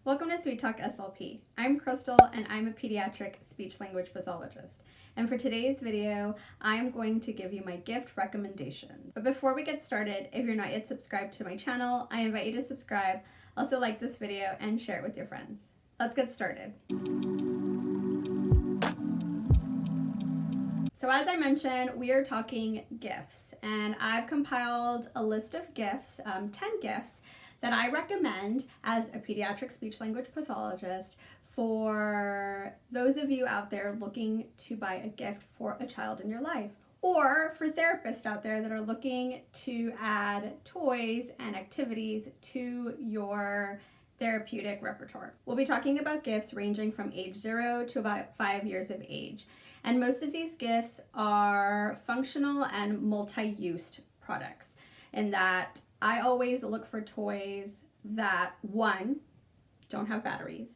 Welcome to Sweet Talk SLP. I'm Krystle and I'm a pediatric speech-language pathologist. And for today's video, I'm going to give you my gift recommendation. But before we get started, if you're not yet subscribed to my channel, I invite you to subscribe, also like this video, and share it with your friends. Let's get started. So as I mentioned, we are talking gifts, and I've compiled a list of gifts, 10 gifts, that I recommend as a pediatric speech-language pathologist for those of you out there looking to buy a gift for a child in your life, or for therapists out there that are looking to add toys and activities to your therapeutic repertoire. We'll be talking about gifts ranging from age 0 to about 5 years of age. And most of these gifts are functional and multi-used products in that I always look for toys that, 1, don't have batteries,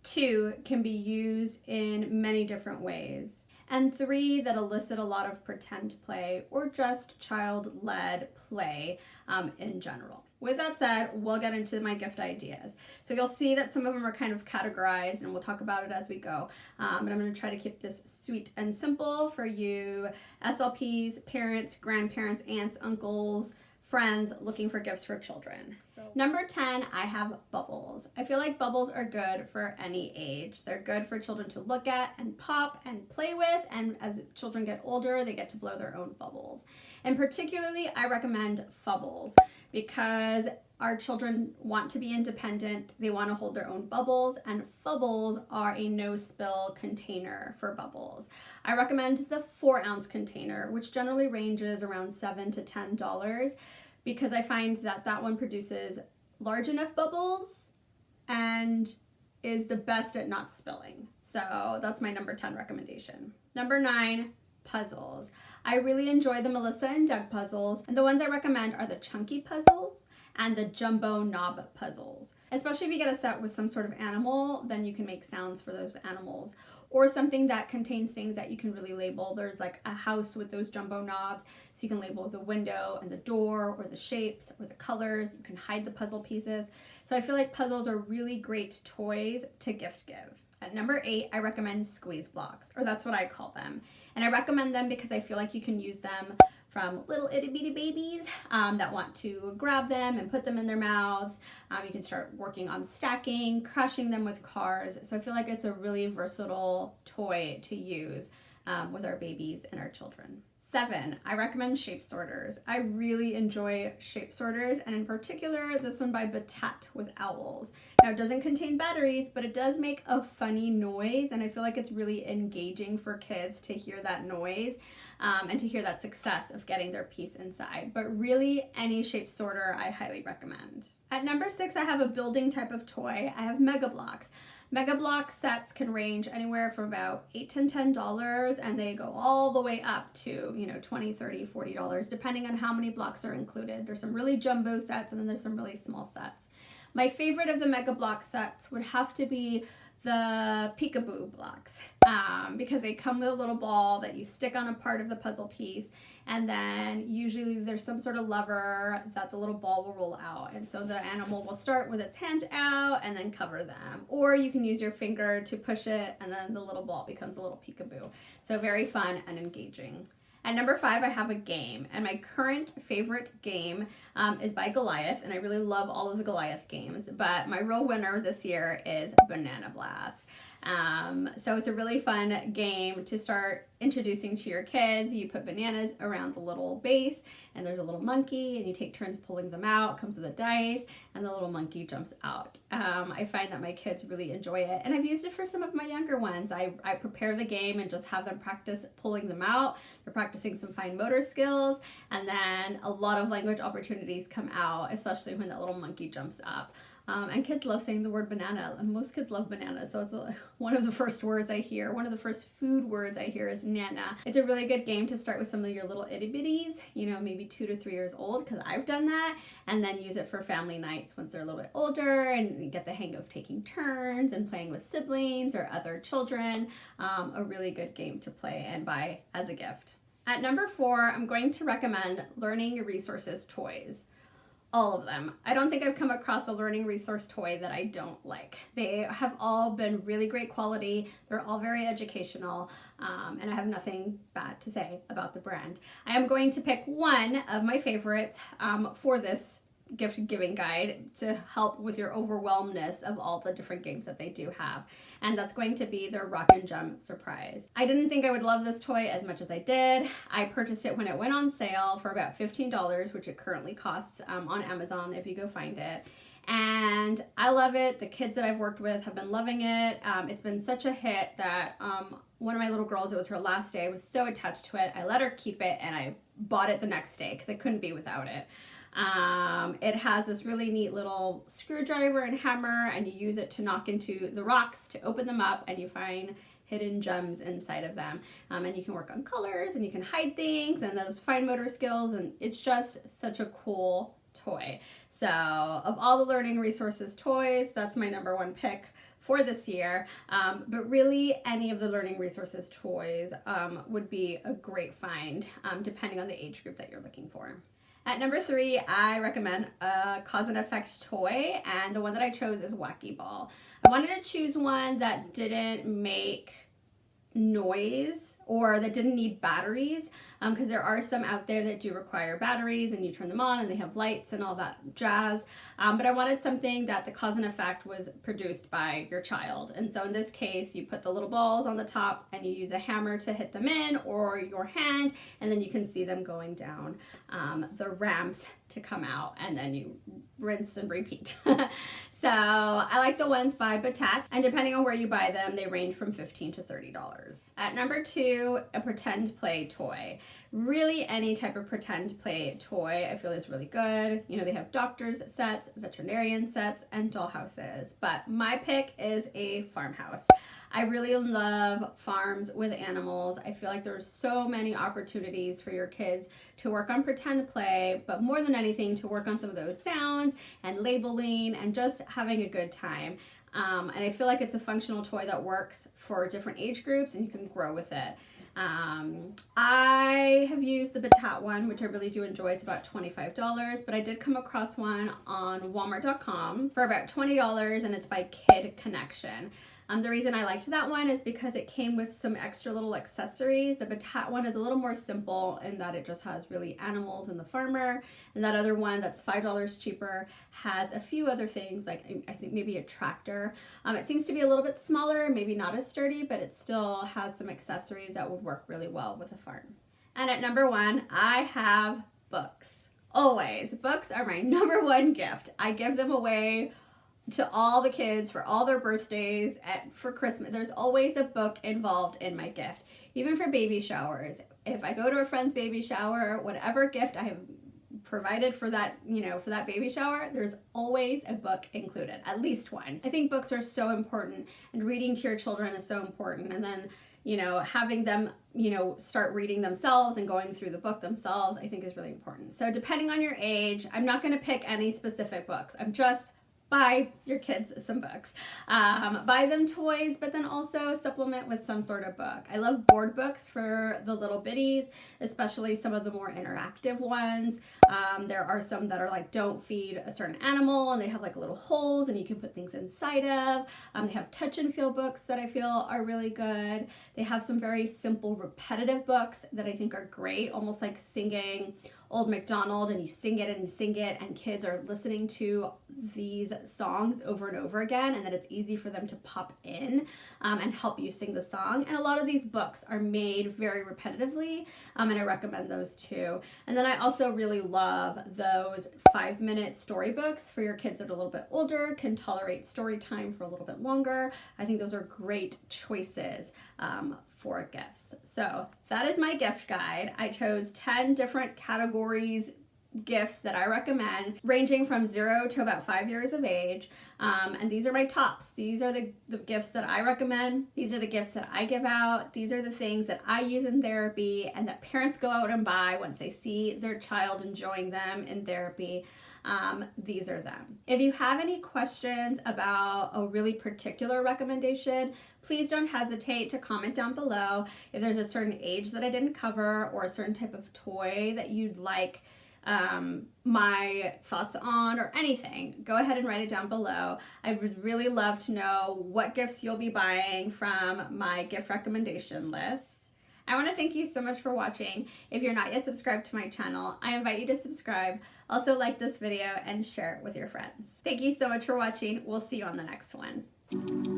2, can be used in many different ways, and 3, that elicit a lot of pretend play or just child-led play in general. With that said, we'll get into my gift ideas. So you'll see that some of them are kind of categorized, and we'll talk about it as we go. But I'm going to try to keep this sweet and simple for you SLPs, parents, grandparents, aunts, uncles, friends looking for gifts for children. So, number 10, I have bubbles. I feel like bubbles are good for any age. They're good for children to look at and pop and play with, and as children get older, they get to blow their own bubbles. And particularly, I recommend Fubbles because our children want to be independent, they want to hold their own bubbles, and Fubbles are a no-spill container for bubbles. I recommend the 4-ounce container, which generally ranges around $7 to $10, because I find that that one produces large enough bubbles and is the best at not spilling. So that's my number 10 recommendation. Number 9, puzzles. I really enjoy the Melissa and Doug puzzles, and the ones I recommend are the chunky puzzles and the jumbo knob puzzles. Especially if you get a set with some sort of animal, then you can make sounds for those animals. Or something that contains things that you can really label. There's like a house with those jumbo knobs, so you can label the window and the door, or the shapes, or the colors. You can hide the puzzle pieces. So I feel like puzzles are really great toys to gift give. At number 8, I recommend squeeze blocks, or that's what I call them. And I recommend them because I feel like you can use them from little itty bitty babies that want to grab them and put them in their mouths. You can start working on stacking, crushing them with cars. So I feel like it's a really versatile toy to use with our babies and our children. 7, I recommend shape sorters. I really enjoy shape sorters, and in particular this one by Batat with owls. Now it doesn't contain batteries, but it does make a funny noise, and I feel like it's really engaging for kids to hear that noise and to hear that success of getting their piece inside. But really, any shape sorter I highly recommend. At number 6, I have a building type of toy. I have Mega Blocks. Mega Block sets can range anywhere from about $8 to $10, and they go all the way up to, $20, $30, $40, depending on how many blocks are included. There's some really jumbo sets, and then there's some really small sets. My favorite of the Mega Block sets would have to be the Peekaboo blocks because they come with a little ball that you stick on a part of the puzzle piece, and then usually there's some sort of lever that the little ball will roll out, and so the animal will start with its hands out and then cover them, or you can use your finger to push it and then the little ball becomes a little peekaboo. So very fun and engaging. At number 5, I have a game, and my current favorite game is by Goliath, and I really love all of the Goliath games, but my real winner this year is Banana Blast. So it's a really fun game to start introducing to your kids. You put bananas around the little base, and there's a little monkey, and you take turns pulling them out. It comes with a dice, and the little monkey jumps out. I find that my kids really enjoy it, and I've used it for some of my younger ones. I prepare the game and just have them practice pulling them out. They're practicing some fine motor skills, and then a lot of language opportunities come out, especially when that little monkey jumps up. And kids love saying the word banana, and most kids love bananas, so it's one of the first words I hear. One of the first food words I hear is nana. It's a really good game to start with some of your little itty bitties, maybe 2 to 3 years old, because I've done that, and then use it for family nights once they're a little bit older and get the hang of taking turns and playing with siblings or other children. A really good game to play and buy as a gift. At number 4, I'm going to recommend Learning Resources toys. all of them. I don't think I've come across a learning resource toy that I don't like. They have all been really great quality. They're all very educational, and I have nothing bad to say about the brand. I am going to pick one of my favorites for this gift giving guide to help with your overwhelmness of all the different games that they do have, and that's going to be their Rock and Jump Surprise. I didn't think I would love this toy as much as I did. I purchased it when it went on sale for about $15, which it currently costs on Amazon if you go find it. And I love it. The kids that I've worked with have been loving it. It's been such a hit that one of my little girls, it was her last day, I was so attached to it. I let her keep it and I bought it the next day because I couldn't be without it. It has this really neat little screwdriver and hammer, and you use it to knock into the rocks to open them up, and you find hidden gems inside of them. And you can work on colors, and you can hide things, and those fine motor skills, and it's just such a cool toy. So of all the learning resources toys, that's my #1 pick for this year. But really any of the learning resources toys would be a great find, depending on the age group that you're looking for. At #3, I recommend a cause and effect toy, and the one that I chose is Wacky Ball. I wanted to choose one that didn't make noise or that didn't need batteries, because there are some out there that do require batteries and you turn them on and they have lights and all that jazz, but I wanted something that the cause and effect was produced by your child. And so in this case, you put the little balls on the top and you use a hammer to hit them in, or your hand, and then you can see them going down the ramps to come out, and then you rinse and repeat. So I like the ones by Batat, and depending on where you buy them, they range from $15 to $30. At #2, a pretend play toy. Really any type of pretend play toy I feel is really good. You know, they have doctor's sets, veterinarian sets, and dollhouses, but my pick is a farmhouse. I really love farms with animals. I feel like there's so many opportunities for your kids to work on pretend play, but more than anything to work on some of those sounds and labeling and just having a good time. And I feel like it's a functional toy that works for different age groups and you can grow with it. I have used the Batat one, which I really do enjoy. It's about $25, but I did come across one on Walmart.com for about $20, and it's by Kid Connection. The reason I liked that one is because it came with some extra little accessories. The Batat one is a little more simple in that it just has really animals and the farmer, and that other one that's $5 cheaper has a few other things, like I think maybe a tractor. It seems to be a little bit smaller, maybe not as sturdy, but it still has some accessories that would work really well with a farm. And at #1, I have books. Always. Books are my #1 gift. I give them away to all the kids for all their birthdays, for Christmas. There's always a book involved in my gift, even for baby showers. If I go to a friend's baby shower, whatever gift I have provided for that, for that baby shower, there's always a book included, at least one. I think books are so important, and reading to your children is so important. And then, having them, start reading themselves and going through the book themselves, I think is really important. So depending on your age, I'm not going to pick any specific books. I'm just buy your kids some books. Buy them toys, but then also supplement with some sort of book. I love board books for the little bitties, especially some of the more interactive ones. There are some that are like, don't feed a certain animal, and they have like little holes and you can put things inside of. They have touch and feel books that I feel are really good. They have some very simple repetitive books that I think are great, almost like singing Old MacDonald, and you sing it and sing it, and kids are listening to these songs over and over again, and that it's easy for them to pop in and help you sing the song. And a lot of these books are made very repetitively, and I recommend those too. And then I also really love those 5-minute storybooks for your kids that are a little bit older, can tolerate story time for a little bit longer. I think those are great choices for gifts. So that is my gift guide. I chose 10 different categories gifts that I recommend, ranging from 0 to about 5 years of age. And these are my tops. These are the gifts that I recommend. These are the gifts that I give out. These are the things that I use in therapy and that parents go out and buy once they see their child enjoying them in therapy. These are them. If you have any questions about a really particular recommendation, please don't hesitate to comment down below. If there's a certain age that I didn't cover or a certain type of toy that you'd like my thoughts on, or anything, go ahead and write it down below. I would really love to know what gifts you'll be buying from my gift recommendation list. I want to thank you so much for watching. If you're not yet subscribed to my channel, I invite you to subscribe. Also like this video and share it with your friends. Thank you so much for watching. We'll see you on the next one.